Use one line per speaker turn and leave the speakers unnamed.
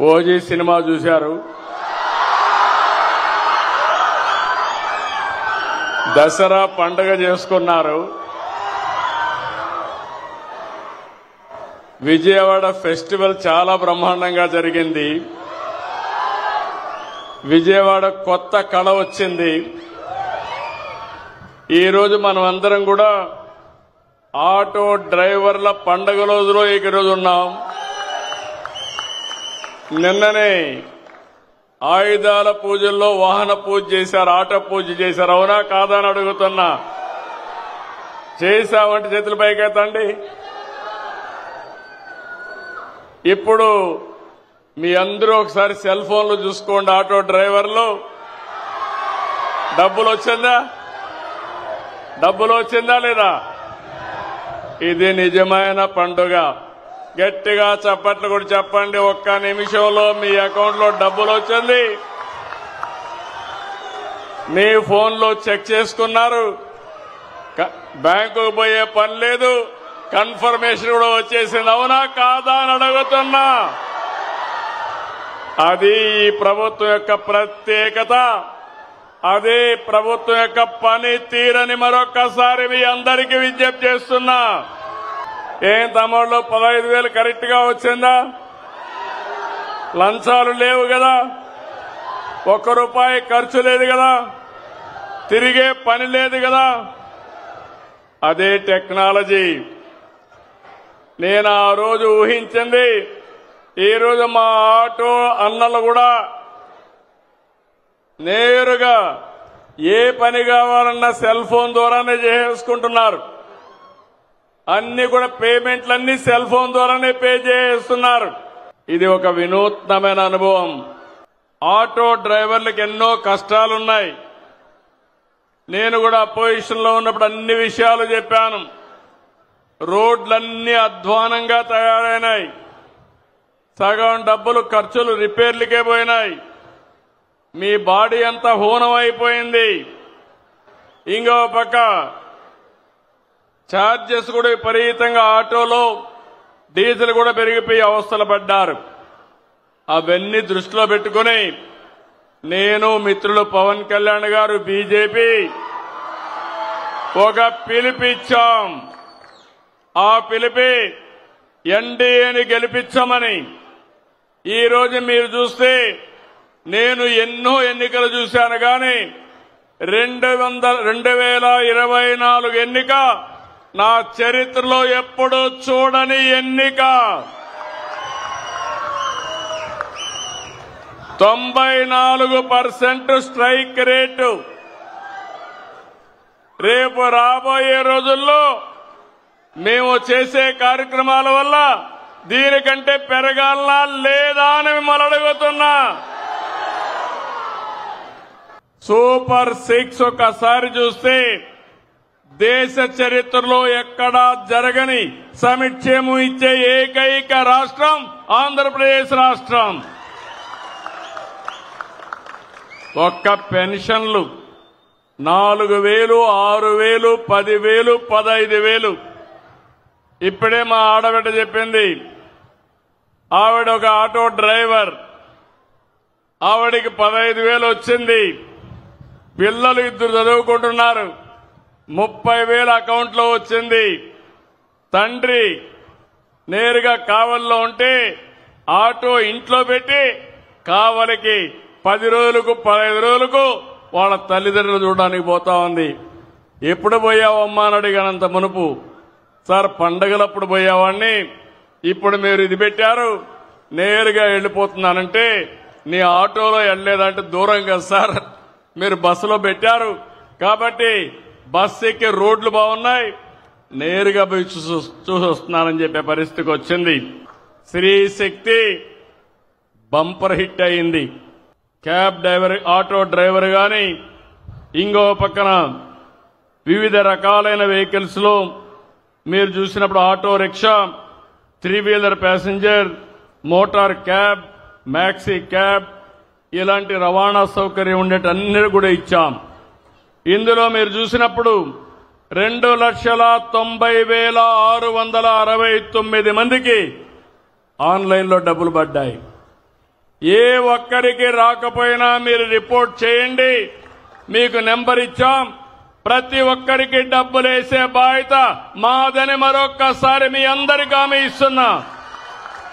OG cinema చూశారు. దసరా పండుగ చేసుకున్నారు. విజయవాడ ఫెస్టివల్ చాలా బ్రహ్మాండంగా జరిగింది. విజయవాడ కొత్త కళ వచ్చింది. ఈరోజు మనం అందరం కూడా ఆటో డ్రైవర్ల పండుగ రోజులో ఈరోజు ఉన్నాం. నిన్ననే ఆయుధాల పూజల్లో వాహన పూజ చేశారు, ఆటో పూజ చేశారు. అవునా కాదా అని అడుగుతున్నా. చేశామంటే చేతుల పైకెత్తండి. ఇప్పుడు మీ అందరూ ఒకసారి సెల్ ఫోన్లు చూసుకోండి. ఆటో డ్రైవర్లు డబ్బులు వచ్చిందా లేదా? ఇది నిజమైన పండుగ. గట్టిగా చప్పట్లు కూడా చెప్పండి. ఒక్క నిమిషంలో మీ అకౌంట్ లో డబ్బులు వచ్చింది. మీ ఫోన్లో చెక్ చేసుకున్నారు. బ్యాంకుకు పోయే పని లేదు. కన్ఫర్మేషన్ కూడా వచ్చేసింది. అవునా కాదా అని అడుగుతున్నా. అది ఈ ప్రభుత్వం యొక్క ప్రత్యేకత. అదే ప్రభుత్వం యొక్క పని తీరని మరొక్కసారి మీ అందరికీ విజ్ఞప్తి చేస్తున్నా. ఏం తమ్ముళ్ళు 15,000 కరెక్ట్ గా వచ్చిందా? లంచాలు లేవు కదా, ₹1 ఖర్చు లేదు కదా, తిరిగే పని లేదు కదా. అదే టెక్నాలజీ. నేను ఆ రోజు ఊహించింది. ఈ రోజు మా ఆటో అన్నలు కూడా నేరుగా ఏ పని కావాలన్నా సెల్ ఫోన్ ద్వారానే చేసుకుంటున్నారు. అన్ని కూడా పేమెంట్లన్నీ సెల్ ఫోన్ ద్వారానే పే చేస్తున్నారు. ఇది ఒక వినూత్నమైన అనుభవం. ఆటో డ్రైవర్లకు ఎన్నో కష్టాలున్నాయి. నేను కూడా అపోజిషన్ లో ఉన్నప్పుడు అన్ని విషయాలు చెప్పాను. రోడ్లన్నీ అధ్వానంగా తయారైనాయి. సగం డబ్బులు ఖర్చులు రిపేర్లకే పోయినాయి. మీ బాడీ అంతా హూనం అయిపోయింది. ఇంకో పక్క ఛార్జెస్ కూడా విపరీతంగా, ఆటోలో డీజిల్ కూడా పెరిగిపోయి అవస్థలు పడ్డారు. అవన్నీ దృష్టిలో పెట్టుకుని నేను, మిత్రులు పవన్ కళ్యాణ్ గారు, బీజేపీ ఒక పిలుపిచ్చాం. ఆ పిలిపి ఎన్డీఏని గెలిపించమని. ఈ రోజు మీరు చూస్తే నేను ఎన్నో ఎన్నికలు చూశాను కానీ 2024 ఎన్నిక నా చరిత్రలో ఎప్పుడూ చూడని ఎన్నిక. 94% స్ట్రైక్ రేటు. రేపు రాబోయే రోజుల్లో మేము చేసే కార్యక్రమాల వల్ల దీనికంటే పెరగాలనా లేదా అని మిమ్మల్ని అడుగుతున్నా. సూపర్ 6 ఒకసారి చూస్తే దేశ చరిత్రలో ఎక్కడా జరగని సంక్షేమం ఇచ్చే ఏకైక రాష్ట్రం ఆంధ్రప్రదేశ్ రాష్ట్రం. ఒక్క పెన్షన్లు 4,000, 6,000, 10,000, 15,000. ఇప్పుడే మా ఆడబిడ్డ చెప్పింది. ఆవిడ ఒక ఆటో డ్రైవర్. ఆవిడికి 15,000 వచ్చింది. పిల్లలు 2 చదువుకుంటున్నారు. 30,000 అకౌంట్లో వచ్చింది. తండ్రి నేరుగా కావలిలో ఉంటే ఆటో ఇంట్లో పెట్టి కావలికి 10 రోజులకు 15 రోజులకు వాళ్ళ తల్లిదండ్రులు చూడడానికి పోతా ఉంది. ఎప్పుడు పోయావమ్మా అని అడిగానంత మునుపు. సార్ పండగలప్పుడు పోయేవాడిని, ఇప్పుడు మీరు ఇది పెట్టారు నేరుగా వెళ్ళిపోతున్నానంటే, నీ ఆటోలో వెళ్ళలేదంటే దూరం కదా సార్, మీరు బస్సులో పెట్టారు కాబట్టి బస్సు ఎక్కి రోడ్లు బాగున్నాయి, నేరుగా పోయి చూసి వస్తున్నానని చెప్పే పరిస్థితికి వచ్చింది. స్త్రీ శక్తి బంపర్ హిట్ అయింది. క్యాబ్ డ్రైవర్, ఆటో డ్రైవర్ గాని, ఇంకో పక్కన వివిధ రకాలైన వెహికల్స్ లో మీరు చూసినప్పుడు auto rickshaw, three wheeler passenger, motor cab, maxi cab, ఇలాంటి రవాణా సౌకర్యం ఉండేటన్నీ కూడా ఇచ్చాం. ఇందులో మీరు చూసినప్పుడు 2,90,669 మందికి ఆన్లైన్లో డబ్బులు పడ్డాయి. ఏ ఒక్కరికి రాకపోయినా మీరు రిపోర్ట్ చేయండి, మీకు నెంబర్ ఇచ్చాం. ప్రతి ఒక్కరికి డబ్బులు వేసే బాధ్యత మాదని మరొక్కసారి మీ అందరికీ హామీ ఇస్తున్నా.